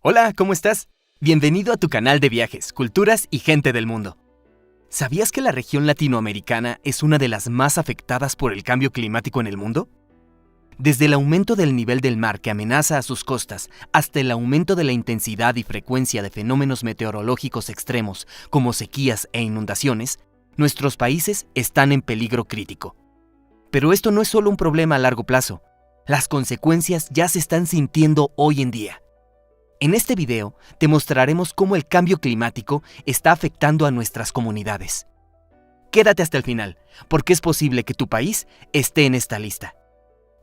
Hola, ¿cómo estás? Bienvenido a tu canal de viajes, culturas y gente del mundo. ¿Sabías que la región latinoamericana es una de las más afectadas por el cambio climático en el mundo? Desde el aumento del nivel del mar que amenaza a sus costas, hasta el aumento de la intensidad y frecuencia de fenómenos meteorológicos extremos como sequías e inundaciones, nuestros países están en peligro crítico. Pero esto no es solo un problema a largo plazo. Las consecuencias ya se están sintiendo hoy en día. En este video te mostraremos cómo el cambio climático está afectando a nuestras comunidades. Quédate hasta el final, porque es posible que tu país esté en esta lista.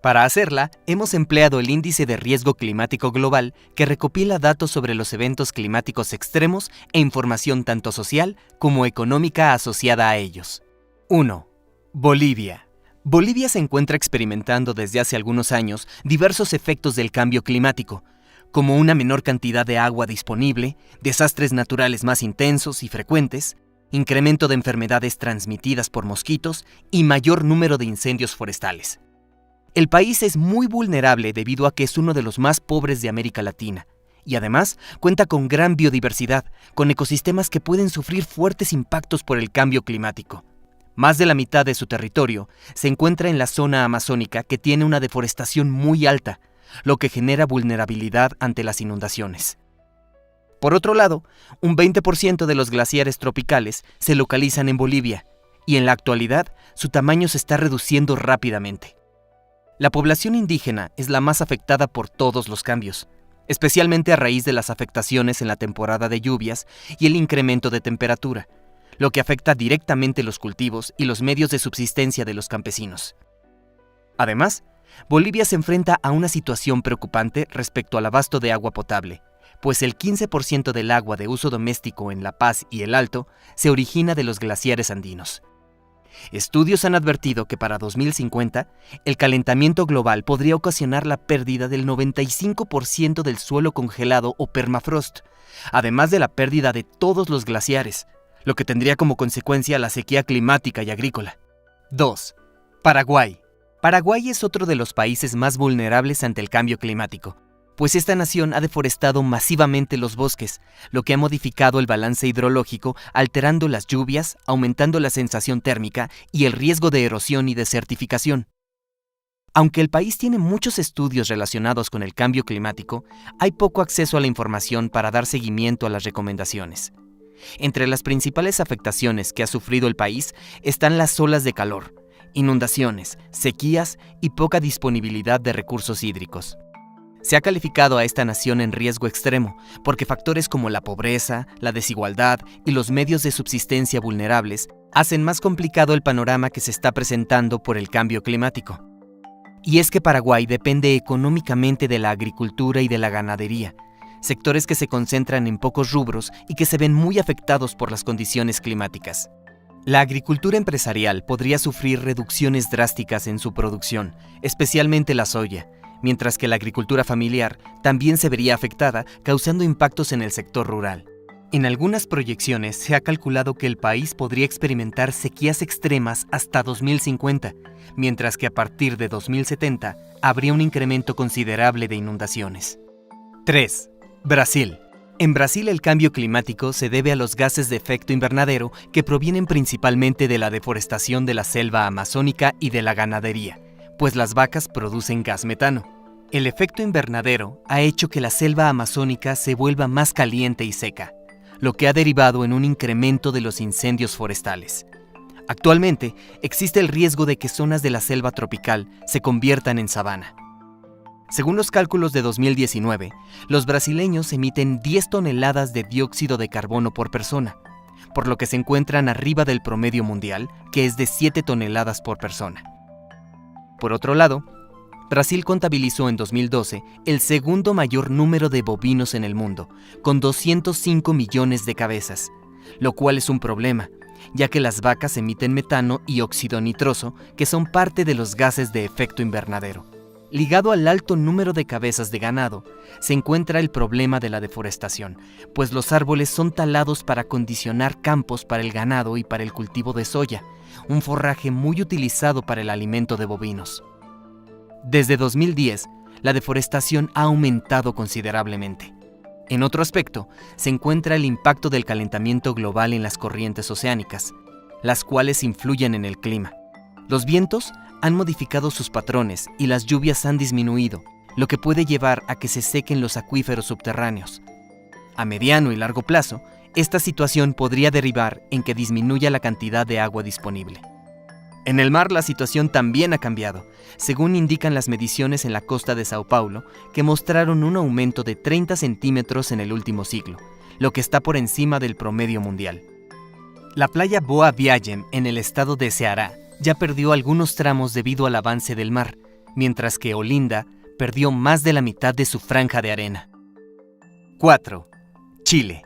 Para hacerla, hemos empleado el Índice de Riesgo Climático Global, que recopila datos sobre los eventos climáticos extremos e información tanto social como económica asociada a ellos. 1. Bolivia. Bolivia se encuentra experimentando desde hace algunos años diversos efectos del cambio climático, como una menor cantidad de agua disponible, desastres naturales más intensos y frecuentes, incremento de enfermedades transmitidas por mosquitos y mayor número de incendios forestales. El país es muy vulnerable debido a que es uno de los más pobres de América Latina y además cuenta con gran biodiversidad, con ecosistemas que pueden sufrir fuertes impactos por el cambio climático. Más de la mitad de su territorio se encuentra en la zona amazónica, que tiene una deforestación muy alta, lo que genera vulnerabilidad ante las inundaciones. Por otro lado, un 20% de los glaciares tropicales se localizan en Bolivia, y en la actualidad su tamaño se está reduciendo rápidamente. La población indígena es la más afectada por todos los cambios, especialmente a raíz de las afectaciones en la temporada de lluvias y el incremento de temperatura, lo que afecta directamente los cultivos y los medios de subsistencia de los campesinos. Además, Bolivia se enfrenta a una situación preocupante respecto al abasto de agua potable, pues el 15% del agua de uso doméstico en La Paz y el Alto se origina de los glaciares andinos. Estudios han advertido que para 2050, el calentamiento global podría ocasionar la pérdida del 95% del suelo congelado o permafrost, además de la pérdida de todos los glaciares, lo que tendría como consecuencia la sequía climática y agrícola. 2. Paraguay. Paraguay es otro de los países más vulnerables ante el cambio climático, pues esta nación ha deforestado masivamente los bosques, lo que ha modificado el balance hidrológico, alterando las lluvias, aumentando la sensación térmica y el riesgo de erosión y desertificación. Aunque el país tiene muchos estudios relacionados con el cambio climático, hay poco acceso a la información para dar seguimiento a las recomendaciones. Entre las principales afectaciones que ha sufrido el país están las olas de calor, inundaciones, sequías y poca disponibilidad de recursos hídricos. Se ha calificado a esta nación en riesgo extremo porque factores como la pobreza, la desigualdad y los medios de subsistencia vulnerables hacen más complicado el panorama que se está presentando por el cambio climático. Y es que Paraguay depende económicamente de la agricultura y de la ganadería, sectores que se concentran en pocos rubros y que se ven muy afectados por las condiciones climáticas. La agricultura empresarial podría sufrir reducciones drásticas en su producción, especialmente la soya, mientras que la agricultura familiar también se vería afectada, causando impactos en el sector rural. En algunas proyecciones se ha calculado que el país podría experimentar sequías extremas hasta 2050, mientras que a partir de 2070 habría un incremento considerable de inundaciones. 3. Brasil. En Brasil el cambio climático se debe a los gases de efecto invernadero que provienen principalmente de la deforestación de la selva amazónica y de la ganadería, pues las vacas producen gas metano. El efecto invernadero ha hecho que la selva amazónica se vuelva más caliente y seca, lo que ha derivado en un incremento de los incendios forestales. Actualmente existe el riesgo de que zonas de la selva tropical se conviertan en sabana. Según los cálculos de 2019, los brasileños emiten 10 toneladas de dióxido de carbono por persona, por lo que se encuentran arriba del promedio mundial, que es de 7 toneladas por persona. Por otro lado, Brasil contabilizó en 2012 el segundo mayor número de bovinos en el mundo, con 205 millones de cabezas, lo cual es un problema, ya que las vacas emiten metano y óxido nitroso, que son parte de los gases de efecto invernadero. Ligado al alto número de cabezas de ganado, se encuentra el problema de la deforestación, pues los árboles son talados para acondicionar campos para el ganado y para el cultivo de soya, un forraje muy utilizado para el alimento de bovinos. Desde 2010, la deforestación ha aumentado considerablemente. En otro aspecto, se encuentra el impacto del calentamiento global en las corrientes oceánicas, las cuales influyen en el clima. Los vientos han modificado sus patrones y las lluvias han disminuido, lo que puede llevar a que se sequen los acuíferos subterráneos. A mediano y largo plazo, esta situación podría derivar en que disminuya la cantidad de agua disponible. En el mar la situación también ha cambiado, según indican las mediciones en la costa de Sao Paulo, que mostraron un aumento de 30 centímetros en el último siglo, lo que está por encima del promedio mundial. La playa Boa Viagem en el estado de Ceará ya perdió algunos tramos debido al avance del mar, mientras que Olinda perdió más de la mitad de su franja de arena. 4. Chile.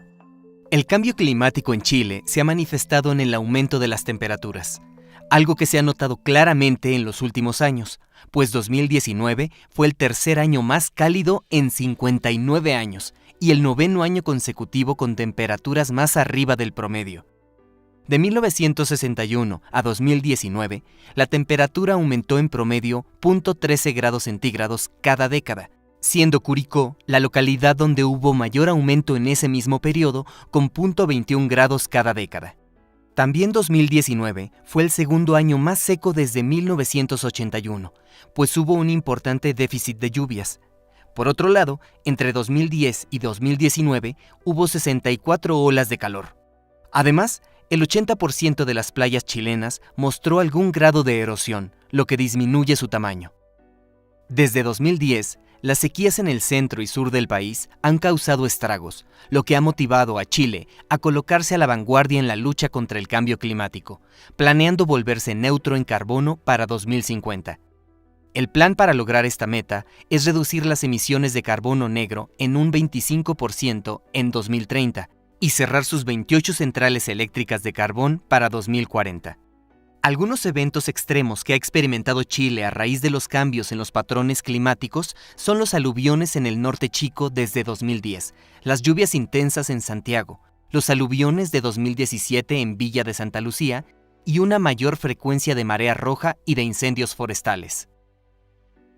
El cambio climático en Chile se ha manifestado en el aumento de las temperaturas, algo que se ha notado claramente en los últimos años, pues 2019 fue el tercer año más cálido en 59 años y el 9º año consecutivo con temperaturas más arriba del promedio. De 1961 a 2019, la temperatura aumentó en promedio 0.13 grados centígrados cada década, siendo Curicó la localidad donde hubo mayor aumento en ese mismo periodo con 0.21 grados cada década. También 2019 fue el segundo año más seco desde 1981, pues hubo un importante déficit de lluvias. Por otro lado, entre 2010 y 2019 hubo 64 olas de calor. Además, el 80% de las playas chilenas mostró algún grado de erosión, lo que disminuye su tamaño. Desde 2010, las sequías en el centro y sur del país han causado estragos, lo que ha motivado a Chile a colocarse a la vanguardia en la lucha contra el cambio climático, planeando volverse neutro en carbono para 2050. El plan para lograr esta meta es reducir las emisiones de carbono negro en un 25% en 2030 y cerrar sus 28 centrales eléctricas de carbón para 2040. Algunos eventos extremos que ha experimentado Chile a raíz de los cambios en los patrones climáticos son los aluviones en el norte chico desde 2010, las lluvias intensas en Santiago, los aluviones de 2017 en Villa de Santa Lucía y una mayor frecuencia de marea roja y de incendios forestales.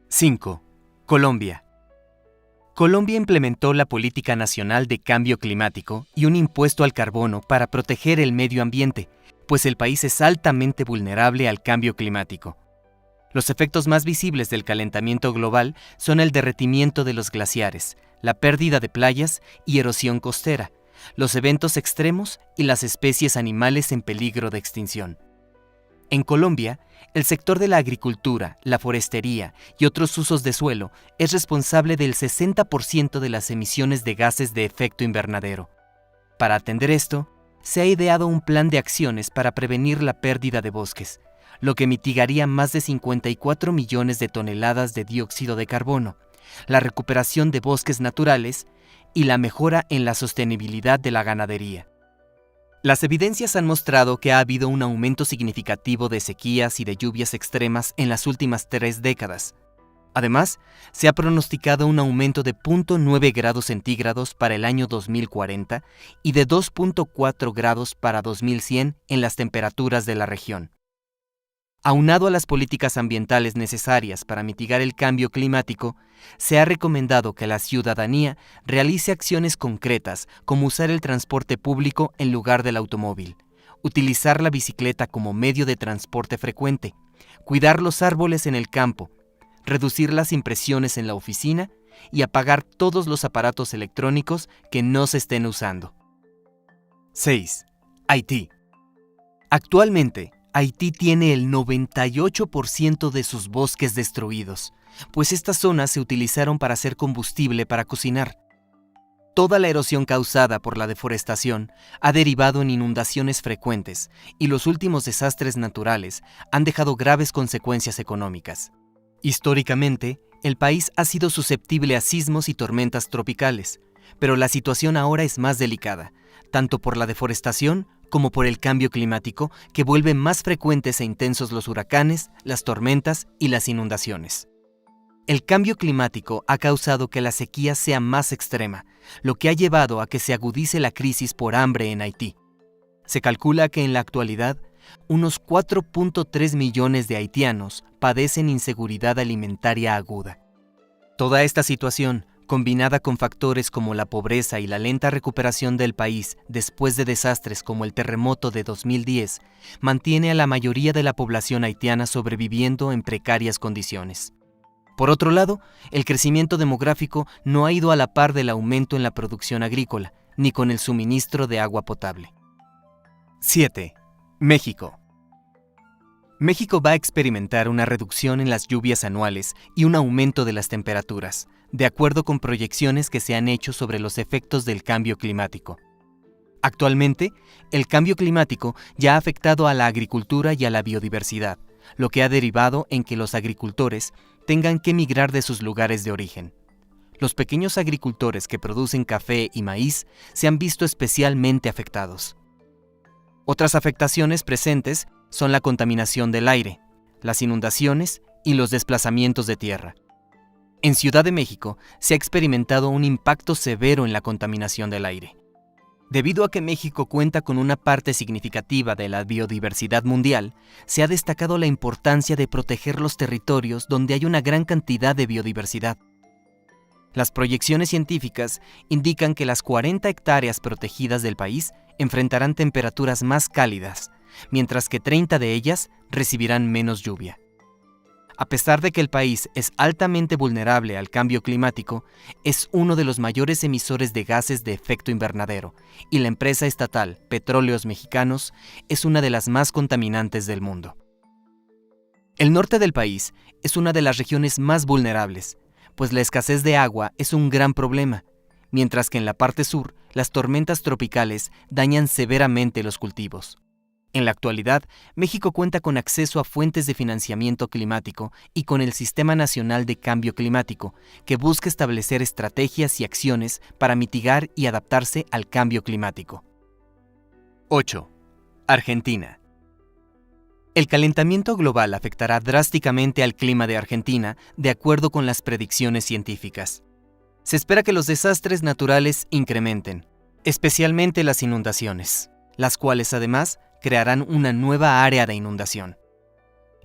5. Colombia. Colombia implementó la Política Nacional de Cambio Climático y un impuesto al carbono para proteger el medio ambiente, pues el país es altamente vulnerable al cambio climático. Los efectos más visibles del calentamiento global son el derretimiento de los glaciares, la pérdida de playas y erosión costera, los eventos extremos y las especies animales en peligro de extinción. En Colombia, el sector de la agricultura, la forestería y otros usos de suelo es responsable del 60% de las emisiones de gases de efecto invernadero. Para atender esto, se ha ideado un plan de acciones para prevenir la pérdida de bosques, lo que mitigaría más de 54 millones de toneladas de dióxido de carbono, la recuperación de bosques naturales y la mejora en la sostenibilidad de la ganadería. Las evidencias han mostrado que ha habido un aumento significativo de sequías y de lluvias extremas en las últimas 3 décadas. Además, se ha pronosticado un aumento de 0.9 grados centígrados para el año 2040 y de 2.4 grados para 2100 en las temperaturas de la región. Aunado a las políticas ambientales necesarias para mitigar el cambio climático, se ha recomendado que la ciudadanía realice acciones concretas como usar el transporte público en lugar del automóvil, utilizar la bicicleta como medio de transporte frecuente, cuidar los árboles en el campo, reducir las impresiones en la oficina y apagar todos los aparatos electrónicos que no se estén usando. 6. Haití. Actualmente, Haití tiene el 98% de sus bosques destruidos, pues estas zonas se utilizaron para hacer combustible para cocinar. Toda la erosión causada por la deforestación ha derivado en inundaciones frecuentes y los últimos desastres naturales han dejado graves consecuencias económicas. Históricamente, el país ha sido susceptible a sismos y tormentas tropicales, pero la situación ahora es más delicada, tanto por la deforestación como por el cambio climático que vuelve más frecuentes e intensos los huracanes, las tormentas y las inundaciones. El cambio climático ha causado que la sequía sea más extrema, lo que ha llevado a que se agudice la crisis por hambre en Haití. Se calcula que en la actualidad, unos 4.3 millones de haitianos padecen inseguridad alimentaria aguda. Toda esta situación, combinada con factores como la pobreza y la lenta recuperación del país después de desastres como el terremoto de 2010, mantiene a la mayoría de la población haitiana sobreviviendo en precarias condiciones. Por otro lado, el crecimiento demográfico no ha ido a la par del aumento en la producción agrícola, ni con el suministro de agua potable. 7. México. México va a experimentar una reducción en las lluvias anuales y un aumento de las temperaturas, de acuerdo con proyecciones que se han hecho sobre los efectos del cambio climático. Actualmente, el cambio climático ya ha afectado a la agricultura y a la biodiversidad, lo que ha derivado en que los agricultores tengan que migrar de sus lugares de origen. Los pequeños agricultores que producen café y maíz se han visto especialmente afectados. Otras afectaciones presentes son la contaminación del aire, las inundaciones y los desplazamientos de tierra. En Ciudad de México se ha experimentado un impacto severo en la contaminación del aire. Debido a que México cuenta con una parte significativa de la biodiversidad mundial, se ha destacado la importancia de proteger los territorios donde hay una gran cantidad de biodiversidad. Las proyecciones científicas indican que las 40 hectáreas protegidas del país enfrentarán temperaturas más cálidas, mientras que 30 de ellas recibirán menos lluvia. A pesar de que el país es altamente vulnerable al cambio climático, es uno de los mayores emisores de gases de efecto invernadero y la empresa estatal Petróleos Mexicanos es una de las más contaminantes del mundo. El norte del país es una de las regiones más vulnerables, pues la escasez de agua es un gran problema, mientras que en la parte sur las tormentas tropicales dañan severamente los cultivos. En la actualidad, México cuenta con acceso a fuentes de financiamiento climático y con el Sistema Nacional de Cambio Climático, que busca establecer estrategias y acciones para mitigar y adaptarse al cambio climático. 8. Argentina. El calentamiento global afectará drásticamente al clima de Argentina, de acuerdo con las predicciones científicas. Se espera que los desastres naturales incrementen, especialmente las inundaciones, las cuales además crearán una nueva área de inundación.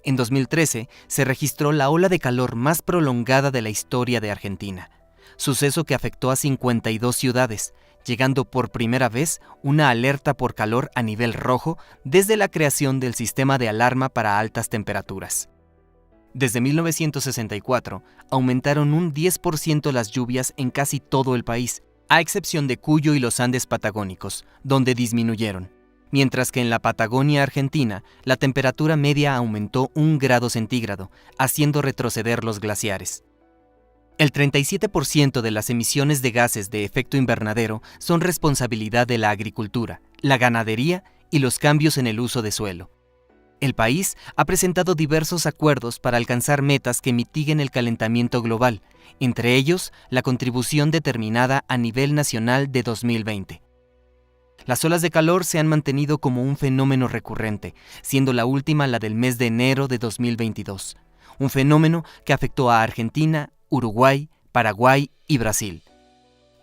En 2013 se registró la ola de calor más prolongada de la historia de Argentina, suceso que afectó a 52 ciudades, llegando por primera vez una alerta por calor a nivel rojo desde la creación del sistema de alarma para altas temperaturas. Desde 1964 aumentaron un 10% las lluvias en casi todo el país, a excepción de Cuyo y los Andes patagónicos, donde disminuyeron. Mientras que en la Patagonia Argentina, la temperatura media aumentó 1 grado centígrado, haciendo retroceder los glaciares. El 37% de las emisiones de gases de efecto invernadero son responsabilidad de la agricultura, la ganadería y los cambios en el uso de suelo. El país ha presentado diversos acuerdos para alcanzar metas que mitiguen el calentamiento global, entre ellos la contribución determinada a nivel nacional de 2020. Las olas de calor se han mantenido como un fenómeno recurrente, siendo la última la del mes de enero de 2022, un fenómeno que afectó a Argentina, Uruguay, Paraguay y Brasil.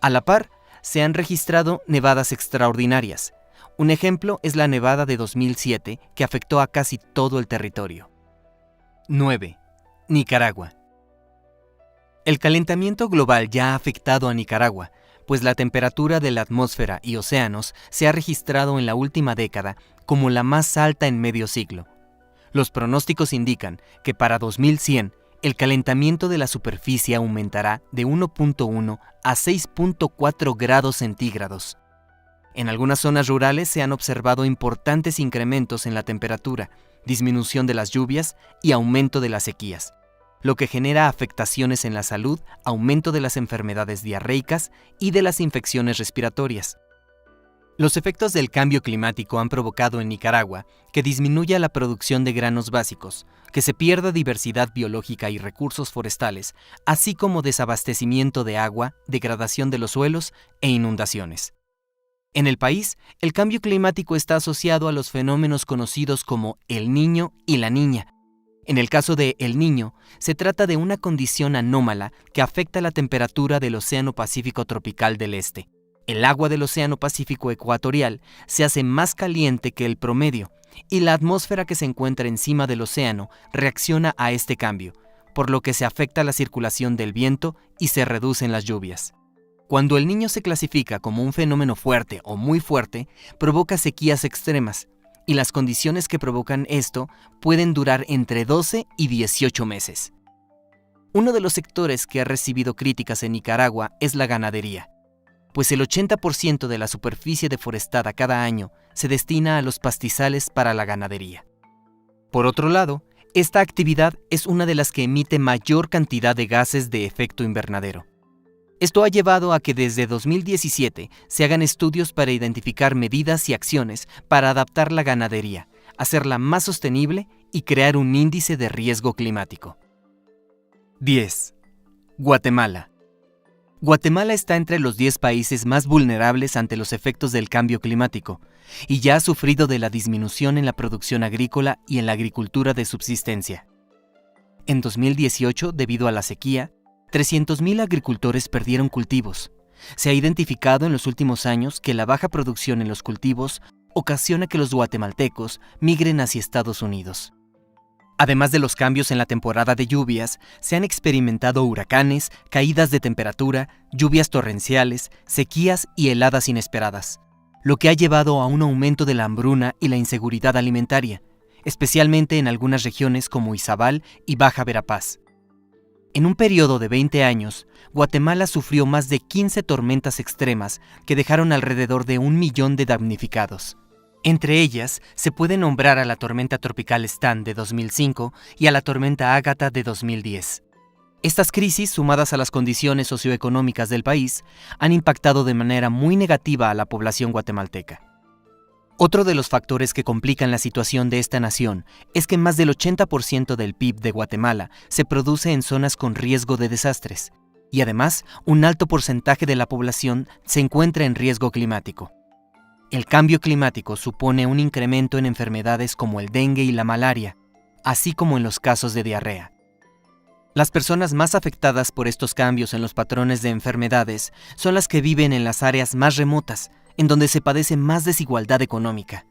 A la par, se han registrado nevadas extraordinarias. Un ejemplo es la nevada de 2007, que afectó a casi todo el territorio. 9. Nicaragua. El calentamiento global ya ha afectado a Nicaragua, pues la temperatura de la atmósfera y océanos se ha registrado en la última década como la más alta en medio siglo. Los pronósticos indican que para 2100 el calentamiento de la superficie aumentará de 1.1 a 6.4 grados centígrados. En algunas zonas rurales se han observado importantes incrementos en la temperatura, disminución de las lluvias y aumento de las sequías, lo que genera afectaciones en la salud, aumento de las enfermedades diarreicas y de las infecciones respiratorias. Los efectos del cambio climático han provocado en Nicaragua que disminuya la producción de granos básicos, que se pierda diversidad biológica y recursos forestales, así como desabastecimiento de agua, degradación de los suelos e inundaciones. En el país, el cambio climático está asociado a los fenómenos conocidos como el Niño y la Niña. En el caso de El Niño, se trata de una condición anómala que afecta la temperatura del Océano Pacífico tropical del Este. El agua del Océano Pacífico ecuatorial se hace más caliente que el promedio, y la atmósfera que se encuentra encima del océano reacciona a este cambio, por lo que se afecta la circulación del viento y se reducen las lluvias. Cuando el Niño se clasifica como un fenómeno fuerte o muy fuerte, provoca sequías extremas, y las condiciones que provocan esto pueden durar entre 12 y 18 meses. Uno de los sectores que ha recibido críticas en Nicaragua es la ganadería, pues el 80% de la superficie deforestada cada año se destina a los pastizales para la ganadería. Por otro lado, esta actividad es una de las que emite mayor cantidad de gases de efecto invernadero. Esto ha llevado a que desde 2017 se hagan estudios para identificar medidas y acciones para adaptar la ganadería, hacerla más sostenible y crear un índice de riesgo climático. 10. Guatemala. Guatemala está entre los 10 países más vulnerables ante los efectos del cambio climático y ya ha sufrido de la disminución en la producción agrícola y en la agricultura de subsistencia. En 2018, debido a la sequía, 300,000 agricultores perdieron cultivos. Se ha identificado en los últimos años que la baja producción en los cultivos ocasiona que los guatemaltecos migren hacia Estados Unidos. Además de los cambios en la temporada de lluvias, se han experimentado huracanes, caídas de temperatura, lluvias torrenciales, sequías y heladas inesperadas, lo que ha llevado a un aumento de la hambruna y la inseguridad alimentaria, especialmente en algunas regiones como Izabal y Baja Verapaz. En un periodo de 20 años, Guatemala sufrió más de 15 tormentas extremas que dejaron alrededor de 1 millón de damnificados. Entre ellas, se puede nombrar a la tormenta tropical Stan de 2005 y a la tormenta Ágata de 2010. Estas crisis, sumadas a las condiciones socioeconómicas del país, han impactado de manera muy negativa a la población guatemalteca. Otro de los factores que complican la situación de esta nación es que más del 80% del PIB de Guatemala se produce en zonas con riesgo de desastres, y además un alto porcentaje de la población se encuentra en riesgo climático. El cambio climático supone un incremento en enfermedades como el dengue y la malaria, así como en los casos de diarrea. Las personas más afectadas por estos cambios en los patrones de enfermedades son las que viven en las áreas más remotas, en donde se padece más desigualdad económica.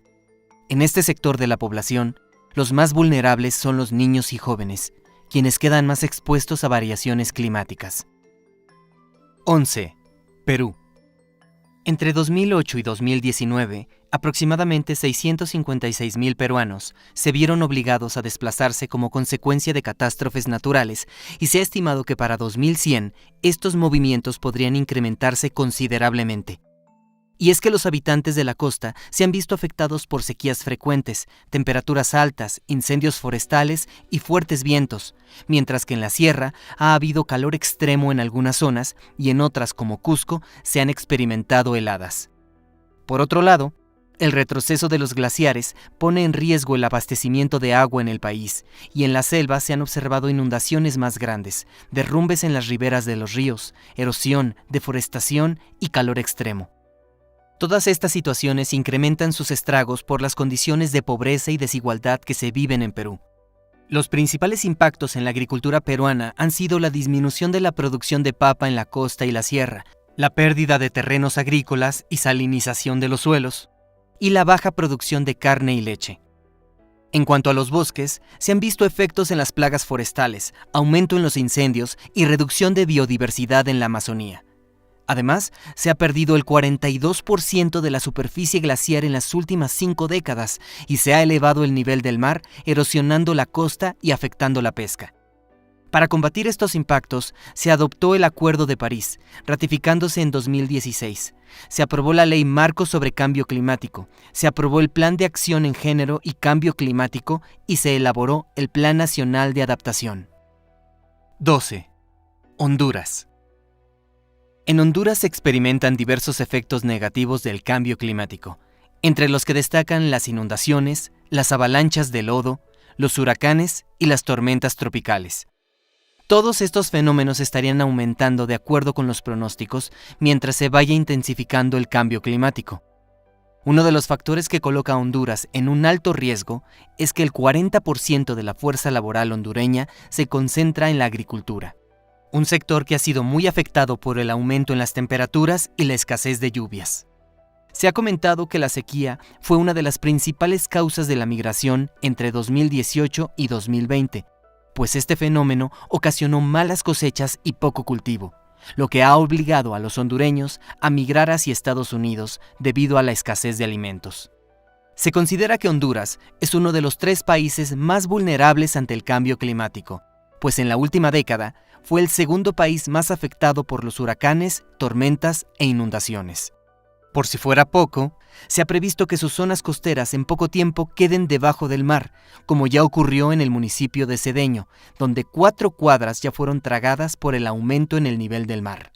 En este sector de la población, los más vulnerables son los niños y jóvenes, quienes quedan más expuestos a variaciones climáticas. 11. Perú. Entre 2008 y 2019, aproximadamente 656,000 peruanos se vieron obligados a desplazarse como consecuencia de catástrofes naturales y se ha estimado que para 2100 estos movimientos podrían incrementarse considerablemente. Y es que los habitantes de la costa se han visto afectados por sequías frecuentes, temperaturas altas, incendios forestales y fuertes vientos, mientras que en la sierra ha habido calor extremo en algunas zonas y en otras como Cusco se han experimentado heladas. Por otro lado, el retroceso de los glaciares pone en riesgo el abastecimiento de agua en el país y en la selva se han observado inundaciones más grandes, derrumbes en las riberas de los ríos, erosión, deforestación y calor extremo. Todas estas situaciones incrementan sus estragos por las condiciones de pobreza y desigualdad que se viven en Perú. Los principales impactos en la agricultura peruana han sido la disminución de la producción de papa en la costa y la sierra, la pérdida de terrenos agrícolas y salinización de los suelos, y la baja producción de carne y leche. En cuanto a los bosques, se han visto efectos en las plagas forestales, aumento en los incendios y reducción de biodiversidad en la Amazonía. Además, se ha perdido el 42% de la superficie glaciar en las últimas 5 décadas y se ha elevado el nivel del mar, erosionando la costa y afectando la pesca. Para combatir estos impactos, se adoptó el Acuerdo de París, ratificándose en 2016. Se aprobó la Ley Marco sobre Cambio Climático, se aprobó el Plan de Acción en Género y Cambio Climático y se elaboró el Plan Nacional de Adaptación. 12. Honduras. En Honduras se experimentan diversos efectos negativos del cambio climático, entre los que destacan las inundaciones, las avalanchas de lodo, los huracanes y las tormentas tropicales. Todos estos fenómenos estarían aumentando de acuerdo con los pronósticos mientras se vaya intensificando el cambio climático. Uno de los factores que coloca a Honduras en un alto riesgo es que el 40% de la fuerza laboral hondureña se concentra en la agricultura, un sector que ha sido muy afectado por el aumento en las temperaturas y la escasez de lluvias. Se ha comentado que la sequía fue una de las principales causas de la migración entre 2018 y 2020, pues este fenómeno ocasionó malas cosechas y poco cultivo, lo que ha obligado a los hondureños a migrar hacia Estados Unidos debido a la escasez de alimentos. Se considera que Honduras es uno de los 3 países más vulnerables ante el cambio climático, pues en la última década fue el segundo país más afectado por los huracanes, tormentas e inundaciones. Por si fuera poco, se ha previsto que sus zonas costeras en poco tiempo queden debajo del mar, como ya ocurrió en el municipio de Cedeño, donde 4 cuadras ya fueron tragadas por el aumento en el nivel del mar.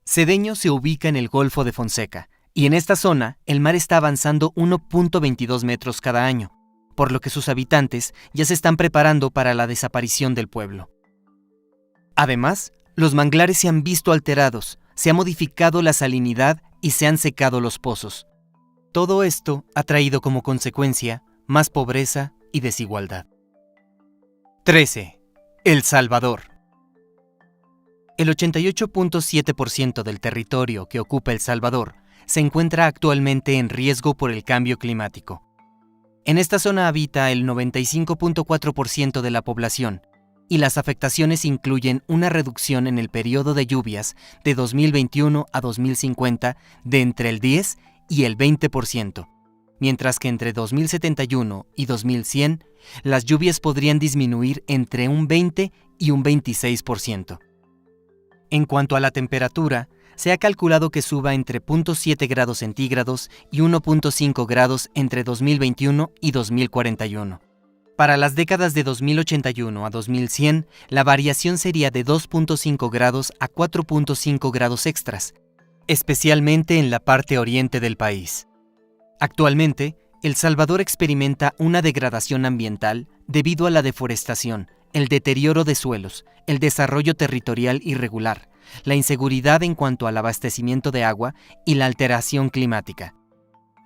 Cedeño se ubica en el Golfo de Fonseca, y en esta zona el mar está avanzando 1.22 metros cada año, por lo que sus habitantes ya se están preparando para la desaparición del pueblo. Además, los manglares se han visto alterados, se ha modificado la salinidad y se han secado los pozos. Todo esto ha traído como consecuencia más pobreza y desigualdad. 13. El Salvador. El 88.7% del territorio que ocupa El Salvador se encuentra actualmente en riesgo por el cambio climático. En esta zona habita el 95.4% de la población, y las afectaciones incluyen una reducción en el periodo de lluvias de 2021 a 2050 de entre el 10 y el 20%, mientras que entre 2071 y 2100 las lluvias podrían disminuir entre un 20 y un 26%. En cuanto a la temperatura, se ha calculado que suba entre 0.7 grados centígrados y 1.5 grados entre 2021 y 2041. Para las décadas de 2081 a 2100, la variación sería de 2.5 grados a 4.5 grados extras, especialmente en la parte oriente del país. Actualmente, El Salvador experimenta una degradación ambiental debido a la deforestación, el deterioro de suelos, el desarrollo territorial irregular, la inseguridad en cuanto al abastecimiento de agua y la alteración climática.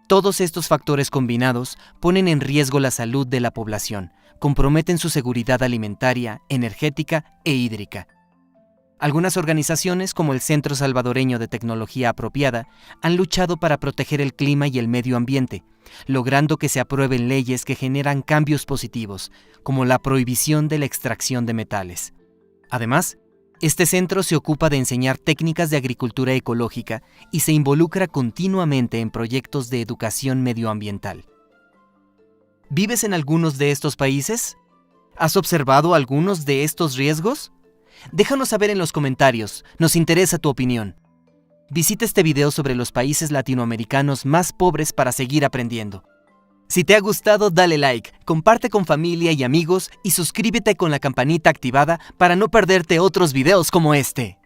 Todos estos factores combinados ponen en riesgo la salud de la población, comprometen su seguridad alimentaria, energética e hídrica. Algunas organizaciones, como el Centro Salvadoreño de Tecnología Apropiada, han luchado para proteger el clima y el medio ambiente, logrando que se aprueben leyes que generan cambios positivos, como la prohibición de la extracción de metales. Además, este centro se ocupa de enseñar técnicas de agricultura ecológica y se involucra continuamente en proyectos de educación medioambiental. ¿Vives en algunos de estos países? ¿Has observado algunos de estos riesgos? Déjanos saber en los comentarios, nos interesa tu opinión. Visita este video sobre los países latinoamericanos más pobres para seguir aprendiendo. Si te ha gustado, dale like, comparte con familia y amigos y suscríbete con la campanita activada para no perderte otros videos como este.